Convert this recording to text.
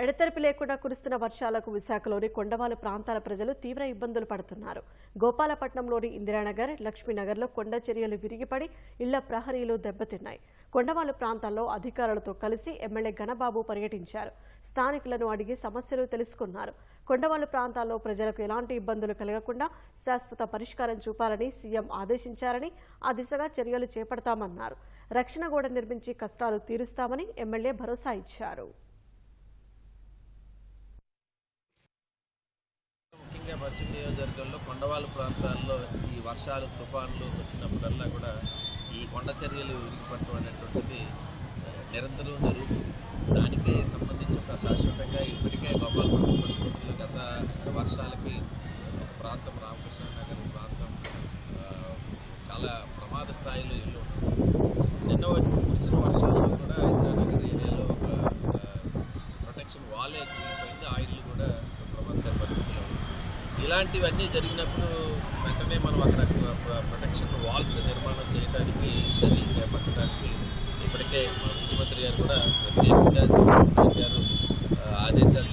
ఎడతెరిపి లేకుండా కురుస్తున్న వర్షాలకు విశాఖలోని కొండవాలు ప్రాంతాల ప్రజలు తీవ్ర ఇబ్బందులు పడుతున్నారు. గోపాలపట్నంలోని ఇందిరానగర్, లక్ష్మీనగర్లో కొండ చర్యలు విరిగిపడి ఇళ్ల ప్రహరీలు దెబ్బతిన్నాయి. కొండవాలు ప్రాంతాల్లో అధికారులతో కలిసి ఎమ్మెల్యే ఘనబాబు పర్యటించారు. స్థానికులను అడిగి సమస్యలు తెలుసుకున్నారు. కొండవాలు ప్రాంతాల్లో ప్రజలకు ఎలాంటి ఇబ్బందులు కలగకుండా శాశ్వత పరిష్కారం చూపాలని సీఎం ఆదేశించారని, ఆ దిశగా చర్యలు చేపడతామన్నారు. రక్షణ గోడ నిర్మించి కష్టాలు తీరుస్తామని ఎమ్మెల్యే భరోసా ఇచ్చారు. పశ్చిమ నియోజకవర్గంలో కొండవాళ్ళ ప్రాంతాల్లో ఈ వర్షాలు తుఫాన్లు వచ్చినప్పుడల్లా కూడా ఈ కొండ చర్యలు విరిగిపడటం అనేటువంటిది నిరంతరం జరుగుతుంది. దానికి సంబంధించి ఒక శాశ్వతంగా ఇప్పటికే గోపాలపట్నం పరిస్థితుల్లో గత వర్షాలకి ప్రాంతం రామకృష్ణ నగర్ ప్రాంతం చాలా ప్రమాద స్థాయిలో ఇల్లు నిన్న కురిసిన వర్షాల్లో కూడా ఇందిరానగర్ ఏరియాలో ఒక ప్రొటెక్షన్ వాలే కూలిపోయింది. ఆ ఇల్లు కూడా ప్రమాదకర పరిస్థితిలో ఉంది. ఇలాంటివన్నీ జరిగినప్పుడు వెంటనే మనం అక్కడ ప్రొటెక్షన్ వాల్స్ నిర్మాణం చేయడానికి చర్యలు చేపట్టడానికి ఇప్పటికే మా ముఖ్యమంత్రి గారు కూడా ప్రత్యేకంగా ఆదేశాలు